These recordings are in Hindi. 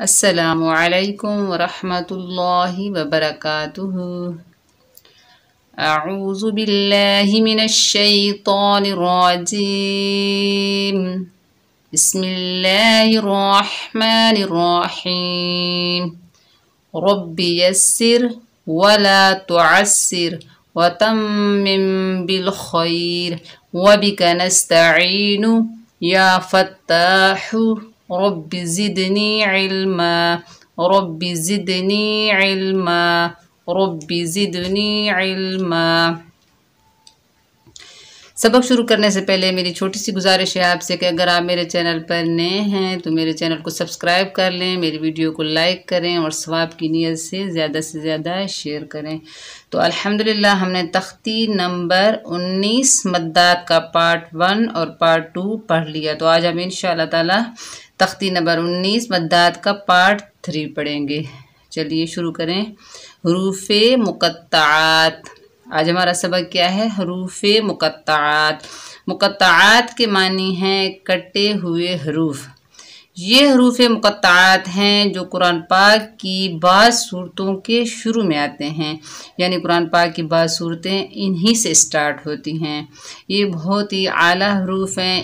अस्सलामु अलैकुम वरहमतुल्लाहि वबरकातुहू। अऊज़ु बिल्लाहि मिनश शैतानिर रजीम। बिस्मिल्लाहिर रहमानिर रहीम। रब्बि यस्सिर वला तुअस्सिर वतम्मिम बिल खैर वबिका नस्तईनु या फत्ताहु रब्बि ज़िदनी इल्मा रब्बि ज़िदनी इल्मा रब्बि ज़िदनी इल्मा। सबक शुरू करने से पहले मेरी छोटी सी गुजारिश है आपसे कि अगर आप मेरे चैनल पर नए हैं तो मेरे चैनल को सब्सक्राइब कर लें, मेरी वीडियो को लाइक करें और सवाब की नीयत से ज़्यादा शेयर करें। तो अल्हम्दुलिल्लाह हमने तख्ती नंबर 19 मद्दात का पार्ट 1 और पार्ट 2 पढ़ लिया। तो आज हम इंशाअल्लाह ताला तख्ती नंबर 19 मद्दात का पार्ट 3 पढ़ेंगे। चलिए शुरू करें। हुरूफ़े मुक़त्तआत। आज हमारा सबक क्या है? हुरूफ़े मुक़त्तआत। मुक़त्तआत के मानी हैं कटे हुए हरूफ। ये हुरूफ़े मुक़त्तआत हैं जो कुरान पाक की बाज़ सूरतों के शुरू में आते हैं, यानी कुरान पाक की बाज़ सूरतें इन्हीं से स्टार्ट होती हैं। ये बहुत ही आला हरूफ हैं।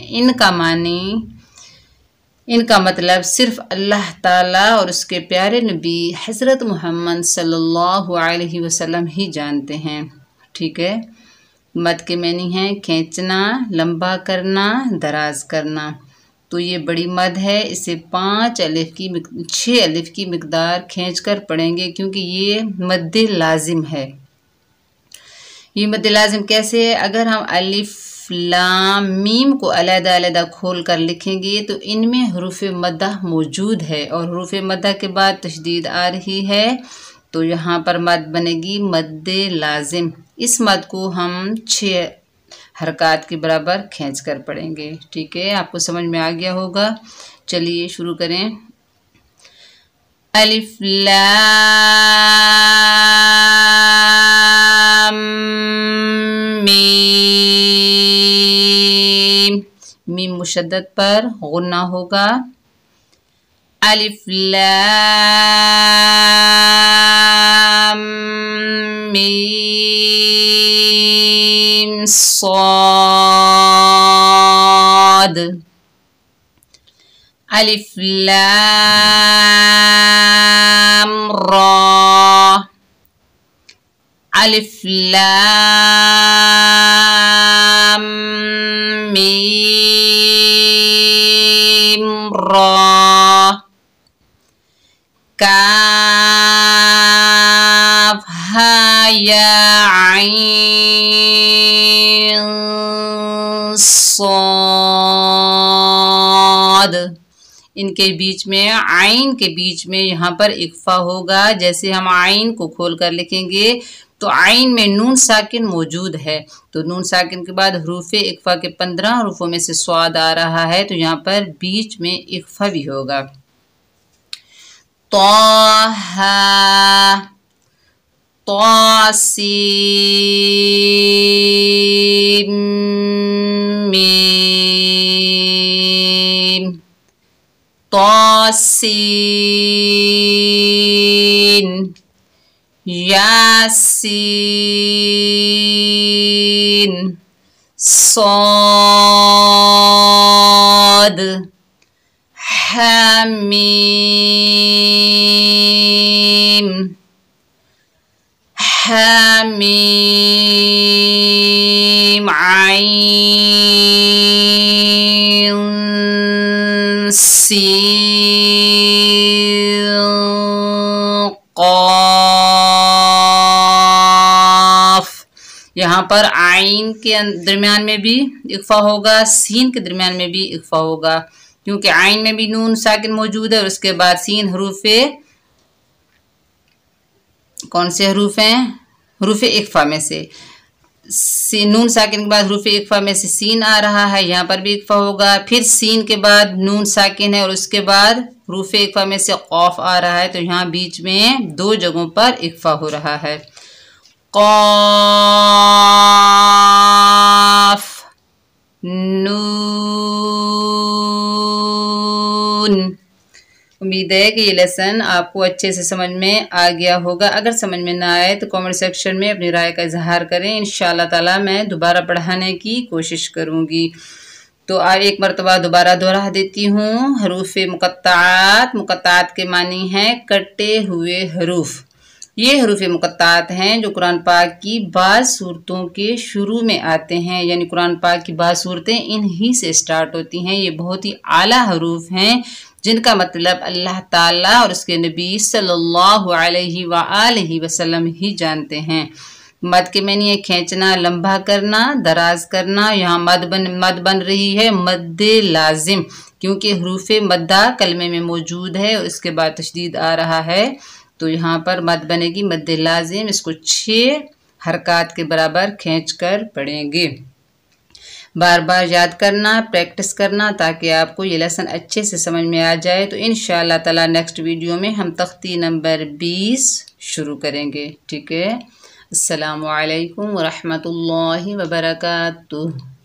इनका मतलब सिर्फ़ अल्लाह ताला और उसके प्यारे नबी हज़रत मोहम्मद सल्लल्लाहु अलैहि वसल्लम ही जानते हैं। ठीक है। मद के मानी हैं खींचना, लंबा करना, दराज करना। तो ये बड़ी मद है, इसे 6 अलिफ की मिकदार खींचकर पढ़ेंगे क्योंकि ये मद्दे लाजिम है। ये मद्दे लाजिम कैसे है? अगर हम अलिफ लाम मीम को अलग-अलग खोल कर लिखेंगे तो इनमें हुरूफ़े मद्दा मौजूद है और हुरूफ़े मद्दा के बाद तशदीद आ रही है तो यहाँ पर मद बनेगी मद्दे लाजिम। इस मद को हम 6 हरकत के बराबर खींच कर पढ़ेंगे। ठीक है, आपको समझ में आ गया होगा। चलिए शुरू करें। अलिफ लाम मीम। मीम मुशद्दद पर गुन्ना होगा। अलिफ लाम मीम स्वाद। अलिफ लाम रा। अलिफ लाम मीम रा। काफ हा या आइन साद। इनके बीच में आइन के बीच में यहाँ पर इक्फा होगा। जैसे हम आइन को खोल कर लिखेंगे तो आइन में नून साकिन मौजूद है, तो नून साकिन के बाद हुरूफ़े इक्फा के 15 हरूफों में से स्वाद आ रहा है तो यहाँ पर बीच में इक्फा भी होगा। तौहा, तौसीम मीम। तौसीन, यासीन, सौद, हामीम, हामीम, आइन सीन क़ाफ। यहाँ पर आइन के दरमियान में भी इक्फा होगा, सीन के दरमियान में भी इक्फा होगा क्योंकि आइन में भी नून साकिन मौजूद है और उसके बाद सीन हरूफ़े कौन से हरूफ हैं? हरूफ़े इक्फा में से नून साकिन के बाद हरूफ़े इक्फा में से सीन आ रहा है, यहाँ पर भी इक्फा होगा। फिर सीन के बाद नून साकिन है और उसके बाद हरूफ़े इक्फा में से क़ाफ आ रहा है तो यहाँ बीच में 2 जगहों पर इक्फा हो रहा है। क़ाफ, नून, उम्मीद है कि ये लेसन आपको अच्छे से समझ में आ गया होगा। अगर समझ में ना आए तो कमेंट सेक्शन में अपनी राय का इजहार करें। इंशाअल्लाह ताला मैं दोबारा पढ़ाने की कोशिश करूँगी। तो एक मरतबा दोबारा दोहरा देती हूँ। हरूफ मुक़त्ताआत, मुक़त्ताआत के मानी हैं कटे हुए हरूफ। ये हरूफ मुक़त्ताआत हैं जो कुरान पाक की बाज़ सूरतों के शुरू में आते हैं, यानी कुरान पाक की बाज़ सूरतें इन्हीं से स्टार्ट होती हैं। ये बहुत ही आला हरूफ हैं जिनका मतलब अल्लाह ताला और उसके नबी सल्लल्लाहु अलैहि वसल्लम ही जानते हैं। मद के मैंने खींचना, लंबा करना, दराज करना। यहाँ मद बन रही है मद्दे लाजिम, क्योंकि हरूफ मद्दा कलमे में मौजूद है और इसके बाद तशदीद आ रहा है, तो यहाँ पर मद बनेगी मद्दे लाजिम। इसको 6 हरकत के बराबर खींच कर पढ़ेंगे। बार बार याद करना, प्रैक्टिस करना, ताकि आपको ये लेसन अच्छे से समझ में आ जाए। तो इंशाअल्लाह ताला नेक्स्ट वीडियो में हम तख्ती नंबर 20 शुरू करेंगे। ठीक है। अस्सलामु अलैकुम व रहमतुल्लाहि व बरकातुहू।